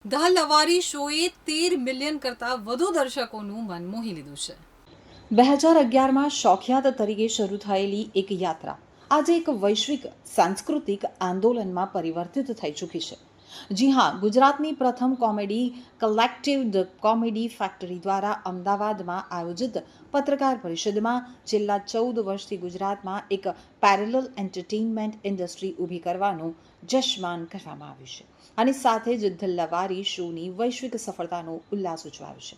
The લવારી શોએ 13 million કરતાં વધુ દર્શકોનું મન મોહી લીધું છે. 2011માં શોખિયાત તરીકે શરૂ થયેલી એક યાત્રા આજે એક વૈશ્વિક સાંસ્કૃતિક આંદોલનમાં પરિવર્તિત થઈ ચૂકી છે. જી હા, ગુજરાતની પ્રથમ comedy collective the comedy factory દ્વારા અમદાવાદમાં આયોજિત પત્રકાર પરિષદમાં છેલ્લા 14 વર્ષથી ગુજરાતમાં એક પેરેલલ એન્ટરટેઇનમેન્ટ ઇન્ડસ્ટ્રી ઊભી કરવાનું જશમાન કરવામાં આવ્યું છે અને સાથે જ ધ લવારી શોની વૈશ્વિક સફળતાનો ઉલ્લાસ ઉજવાયો છે.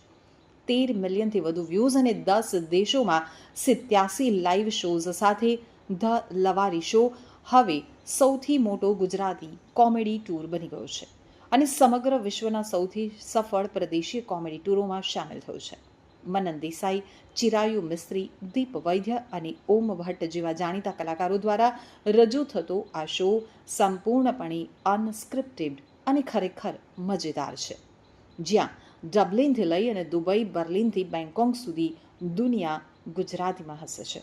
13 મિલિયનથી વધુ વ્યૂઝ અને 10 દેશોમાં 87 લાઇવ શોઝ સાથે ધ લવારી શો હવે સૌથી મોટો ગુજરાતી કોમેડી ટૂર બની ગયો છે અને સમગ્ર વિશ્વના સૌથી સફળ પ્રદેશીય કોમેડી ટૂરોમાં સામેલ થયો છે. મનન દેસાઈ, ચિરાયુ મિસ્ત્રી, દીપ વૈદ્ય અને ઓમ ભટ્ટ જેવા જાણીતા કલાકારો દ્વારા રજૂ થતો આ શો સંપૂર્ણપણે અનસ્ક્રિપ્ટેડ અને ખરેખર મજેદાર છે, જ્યાં ડબલિનથી લઈ અને દુબઈ, બર્લિનથી બેંગકોક સુધી દુનિયા ગુજરાતીમાં હસે છે.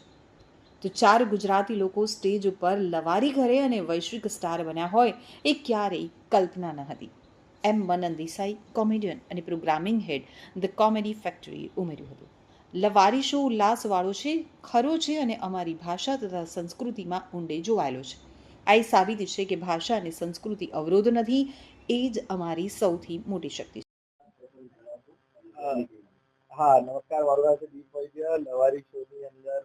તો 4 ગુજરાતી લોકો સ્ટેજ ઉપર લવારી કરે અને વૈશ્વિક સ્ટાર બન્યા હોય એ ક્યારેય કલ્પના ન હતી, એમ મનન દેસાઈ, કોમેડિયન અને પ્રોગ્રામિંગ હેડ ધ કોમેડી ફેક્ટરીએ ઉમેર્યું હતું. લવારી શો ઉલ્લાસવાળો છે, ખરો છે અને અમારી ભાષા તથા સંસ્કૃતિમાં ઊંડે જોવાયેલો છે. આ એ સાબિતી છે કે ભાષા અને સંસ્કૃતિ અવરોધ નથી, એ જ અમારી સૌથી મોટી શક્તિ છે. હા, નમસ્કાર. મારું નામ છે દીપ વૈદ્ય. લવારી શો ની અંદર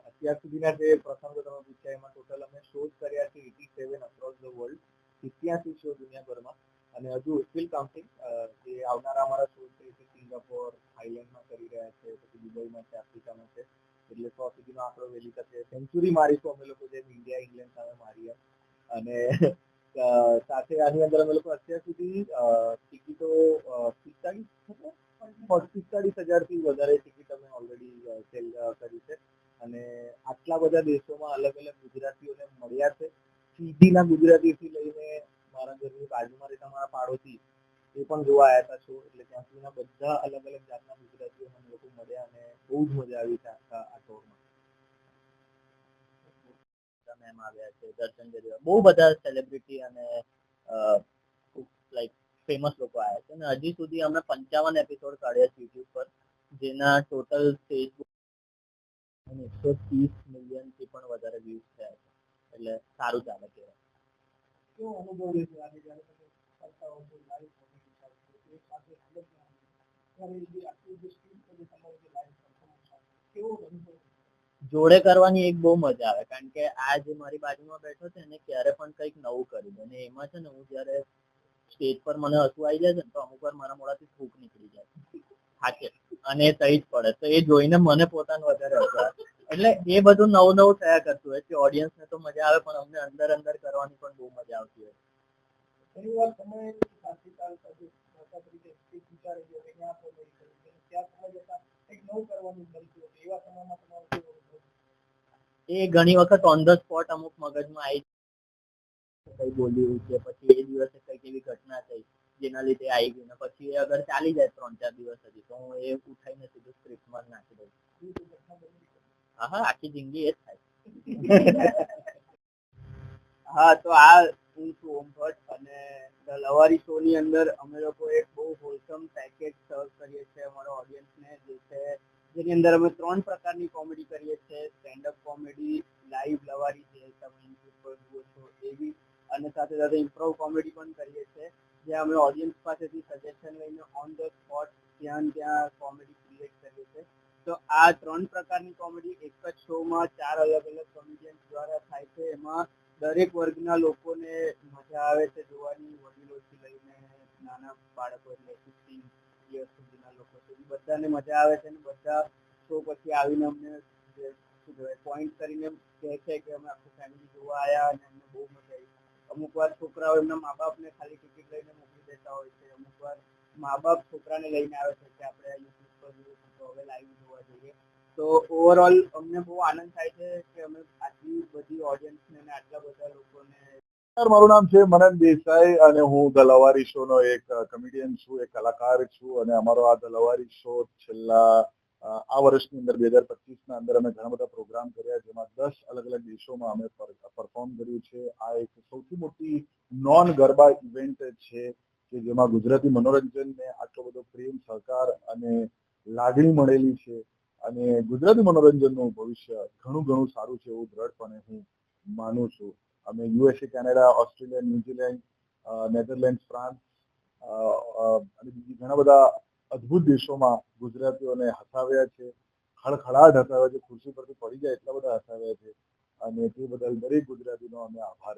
અત્યાર સુધીના જે પ્રસંગો તમે પૂછ્યા એમાં ટોટલ અમે શોઝ કર્યા છે 87 અક્રોસ ધ વર્લ્ડ, 87 શો દુનિયાભરમાં, અને હજુ સ્ટીલ કાઉન્ટિંગ. જે આવનારા અમારા શો છે એ સિંગાપોર, થાઈલેન્ડમાં કરી રહ્યા છે, પછી દુબઈમાં છે, આફ્રિકામાં છે. એટલે 100 સુધીનો આંકડો વહેલી તકે સેન્ચુરી મારીશું અમે લોકો, જેમ ઇન્ડિયા ઇંગ્લેન્ડ સામે મારી. અને સાથે આની અંદર અમે લોકો અત્યાર સુધી ટિકિટો 45,000થી વધારે ટિકિટ અમે ઓલરેડી સેલ કરી છે. અને આટલા બધા દેશોમાં અલગ અલગ ગુજરાતીઓને મળ્યા છે. ફીજીના ગુજરાતીથી લઈને મારા ઘરની બાજુમાં રહેતા મારા પાડોશી એ પણ જોવા આવ્યા હતા શો. એટલે ત્યાં સુધીના બધા અલગ અલગ જાતના ગુજરાતીઓ મને લોકો મળ્યા અને બહુ જ મજા આવી છે આ શોમાં. મેમ આવ્યા છે, દર્શન જેવા બહુ બધા સેલિબ્રિટી અને લાઈક ફેમસ લોકો આવ્યા છે. અને હજી સુધી અમે 55 એપિસોડ કાઢ્યા છે યુટ્યુબ પર, જેના ટોટલ સ્ટેજ 130 મિલિયનથી પણ વધારે વ્યૂઝ થયા છે. એટલે સારું ચાલે છે. કેવો અનુભવ રહેશે આજે જ્યારે તમે કરતા હો છો લાઈવ કોમેડી સાથે એક સાથે અલગ ત્યારે જે આટલું જે સ્ક્રીન પર જે તમારું જે લાઈવ પરફોર્મન્સ આવે કેવો અનુભવ જોડે કરવાની એક બહુ મજા આવે, કારણ કે આ જે મારી બાજુમાં બેઠો છે ને ક્યારે પણ કંઈક નવું કર્યું, અને એમાં છે ને હું જયારે સ્ટેજ પર મને હસવું આવી જાય છે ને તો અમુક વાર મારા મોઢાથી થૂક નીકળી જાય થાકે, અને એ થઈ જ પડે. તો એ જોઈને મને પોતાનું વધારે હસવું આવે. એટલે એ બધું નવું નવું થયા કરતું હોય કે ઓડિયન્સને તો મજા આવે, પણ અમને અંદર અંદર કરવાની પણ બહુ મજા આવતી હોય. ઘણી વાર તમે વિચારે છે કે ત્યાં કોમેડી કરી છે, ત્યાં સમય જતા કંઈક નવું કરવાનું બનતું હતું, એવા સમયમાં તમારો કેવો અનુભવ? એ ઘણી વખત ઓન ધ સ્પોટ અમુક મગજમાં આવી કઈ બોલ્યું કે પછી એ દિવસે કઈક એવી ઘટના થઈ જેના લીધે આવી ગયું, પછી એ અગર ચાલી જાય 3-4 દિવસ સુધી તો હું એ ઉઠાઈને સીધું સ્ક્રિપ્ટમાં નાખી દઉં. હા, આખી જિંદગી એ જ થાય. હા, તો આ હું છું ઓમ ભટ્ટ, અને ધ લવારી શો ની અંદર અમે લોકો એક બહુ હોલસમ પેકેજ સર્વ કરીએ છીએ અમારા ઓડિયન્સને, જે છે જેની અંદર અમે 3 પ્રકારની કોમેડી કરીએ છીએ: સ્ટેન્ડઅપ કોમેડી, લાઈવ લવારી જે તમે યુટ્યુબ પર જુઓ છો એવી, અને સાથે સાથે ઇમ્પ્રોવ કોમેડી પણ કરીએ છીએ, જ્યાં અમે ઓડિયન્સ પાસેથી સજેશન લઈને ઓન ધ સ્પોટ ત્યાં કોમેડી ક્રિએટ કરીએ છીએ. તો આ 3 પ્રકારની કોમેડી એક જ શોમાં 4 અલગ અલગ કોમેડિયન્સ દ્વારા થાય છે. એમાં દરેક વર્ગના લોકોને મજા આવે છે જોવાની, વડીલોથી લઈને નાના બાળકો એટલે 15 યર્સ સુધીના લોકો સુધી બધાને મજા આવે છે. અને બધા શો પછી આવીને અમને શું કહેવાય પોઈન્ટ કરીને કહે છે કે અમે આખું ફેમિલી જોવા આવ્યા અને અમને બહુ મજા આવી. અમુક વાર છોકરાઓ એમના મા બાપને ખાલી ટિકિટ લઈને મોકલી દેતા હોય છે, અમુક વાર મા બાપ છોકરાને લઈને આવે છે કે આપણે યુટ્યુબ પર જોયું તો હવે લાઈવ જોવા જઈએ. તો ઓવરઓલ અમને બહુ આનંદ થાય છે કે અમે આટલી બધી ઓડિયન્સને અને આટલા બધા લોકોને. મારું નામ છે મનન દેસાઈ અને હું ધ લવારી શો નો એક કોમેડિયન છું, એક કલાકાર છું. અને અમારો આ ધ લવારી શો છેલ્લા આ વર્ષની અંદર 2025ના અંદર અમે ઘણા બધા પ્રોગ્રામ કર્યા, જેમાં 10 અલગ અલગ દેશોમાં અમે પરફોર્મ કર્યું છે. આ એક સૌથી મોટી નોન ગરબા ઇવેન્ટ છે કે જેમાં ગુજરાતી મનોરંજનને આટલો બધો પ્રેમ સહકાર અને લાગણી મળેલી છે અને ગુજરાતી મનોરંજનનું ભવિષ્ય ઘણું ઘણું સારું છે એવું દ્રઢપણે હું માનું છું. અમે USA, Canada, Australia, New Zealand, Netherland, France અને બીજી ઘણા બધા અદ્ભુત દેશોમાં ગુજરાતીઓને હસાવ્યા છે, ખડખડાટ હસાવ્યા છે, ખુરશી પરથી પડી જાય એટલા બધા હસાવ્યા છે અને તે બદલ દરેક ગુજરાતીનો અમે આભાર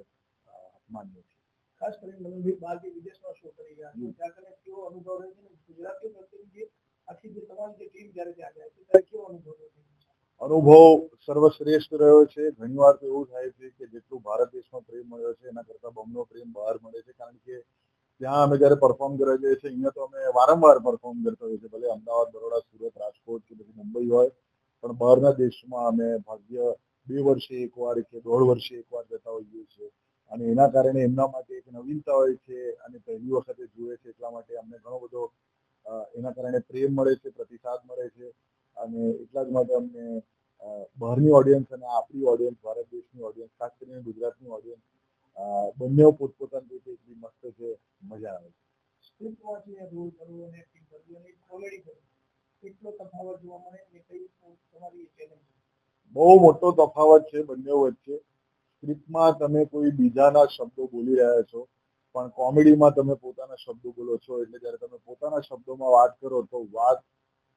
માનીએ છીએ. ખાસ કરીને મનનભાઈ બહાર જે વિદેશમાં શો કરી રહ્યા છે ત્યાં કને કેવો અનુભવ રહે છે ને ગુજરાતીઓ પ્રત્યેની જે આખી જે તમારી જે ટીમ જ્યારે ત્યાં જાય છે ત્યારે કેવો અનુભવ રહે છે? અનુભવ સર્વશ્રેષ્ઠ રહ્યો છે. ઘણીવાર તો એવું થાય છે કે જેટલું ભારત દેશમાં પ્રેમ મળ્યો છે એના કરતાં બમણો પ્રેમ બહાર મળે છે, કારણ કે ત્યાં અમે જ્યારે પરફોર્મ કરવા જઈએ છીએ અહીંયા તો અમે વારંવાર પરફોર્મ કરતા હોઈએ છીએ, ભલે અમદાવાદ, બરોડા, સુરત, રાજકોટ કે પછી મુંબઈ હોય, પણ બહારના દેશમાં અમે ભાગ્ય 2 વર્ષે એકવાર કે 1.5 વર્ષે એકવાર જતા હોઈએ છીએ અને એના કારણે એમના માટે એક નવીનતા હોય છે અને પહેલી વખતે જુએ છે એટલા માટે અમને ઘણો બધો એના કારણે પ્રેમ મળે છે, પ્રતિસાદ મળે છે અને એટલા જ માટે અમને બહારની ઓડિયન્સ અને આપણી ઓડિયન્સ, ભારત દેશની ઓડિયન્સ, ખાસ કરીને ગુજરાતની ઓડિયન્સ બંને પોતપોતાની રીતે એટલી મસ્ત છે, મજા આવે છે. સ્ક્રિપ્ટ વાંચીને રોલ કરવો અને એક્ટિંગ કરવી અને કોમેડી કરવી કેટલો તફાવત જોવા મળે એ કઈ તમારી ચેલેન્જ? બહુ મોટો તફાવત છે બંને વચ્ચે. સ્ક્રિપ્ટમાં તમે કોઈ બીજાના શબ્દો બોલી રહ્યા છો, પણ કોમેડીમાં તમે પોતાના શબ્દો બોલો છો, એટલે જ્યારે તમે પોતાના શબ્દોમાં વાત કરો તો વાત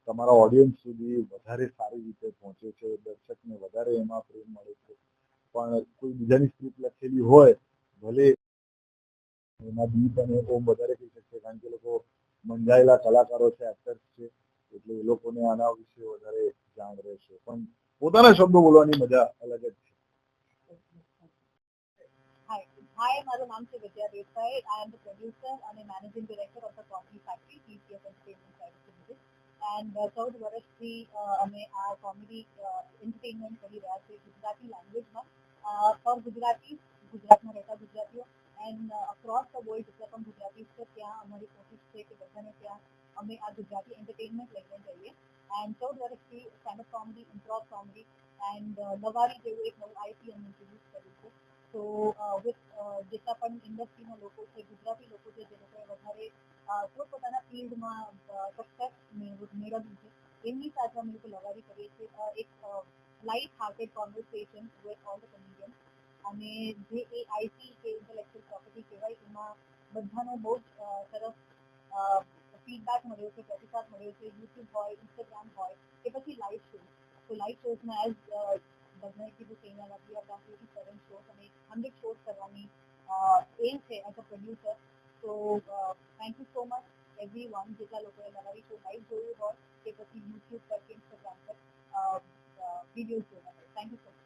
તમારા ઓડિયન્સ સુધી વધારે સારી રીતે પહોંચે છે, દર્શકને વધારે એમાં પ્રેમ મળે છે. પણ કોઈ બીજાની સ્ક્રિપ્ટ લખેલી હોય, ભલે એમાં દીપ અને ઓમ વધારે કહી શકશે કારણ કે લોકો મંજાયેલા કલાકારો છે, એક્ટર્સ છે, એટલે એ લોકોને આના વિશે વધારે જાણ રહેશે, પણ પોતાના શબ્દો બોલવાની મજા અલગ જ છે. Hi, મારું નામ છે વિદ્યા Desai. I am the producer and managing director of the Comedy Factory, TCF Entertainment Private Limited. And 14 વર્ષથી અમે આ કોમેડી એન્ટરટેનમેન્ટ કરી રહ્યા છીએ ગુજરાતી લેંગ્વેજમાં ફોર ગુજરાતી, ગુજરાતમાં રહેતા ગુજરાતીઓ એન્ડ અક્રોસ ધ વર્લ્ડ જેટલા પણ ગુજરાતી છે ત્યાં અમારી કોશિશ છે કે બધાને ત્યાં અમે આ ગુજરાતી એન્ટરટેનમેન્ટ લઈને જઈએ. એન્ડ 14 વર્ષથી સ્ટેન્ડઅપ કોમેડી, ઇમ્પ્રોવ કોમેડી એન્ડ લવારી જેવું એક નવું આઈપી અમે ઇન્ટ્રોડ્યુસ કર્યું છે. તો વિથ જેટલા પણ ઇન્ડસ્ટ્રીના લોકો છે, ગુજરાતી લોકો છે જે લોકોએ વધારે પોતપોતાના ફિલ્ડમાં સક્સેસ મેળવ્યું છે એમની સાથે અમે લોકો લવારી કરીએ છીએ. એક light hearted conversation with all the comedians અને જે એ આઈપી કે ઇન્ટેલેક્ચ્યુઅલ પ્રોપર્ટી કહેવાય એમાં બધાનો બહુ જ સરસ ફીડબેક મળ્યો છે, પ્રતિસાદ મળ્યો છે. યુટ્યુબ હોય, ઇન્સ્ટાગ્રામ હોય કે પછી લાઈવ શો. તો લાઈવ શોઝમાં એઝ બધાએ કીધું કે અહીંયા વી આર ડન 87 શોઝ અને 100 શોઝ કરવાની એમ છે એઝ અ પ્રોડ્યુસર. તો thank you so much every one જેટલા લોકોએ લવારી શો લાઈવ જોયું હોય કે પછી યુટ્યુબ પર કે ઇન્સ્ટાગ્રામ પર વિડીયોઝ જોયા હોય. Thank you so much.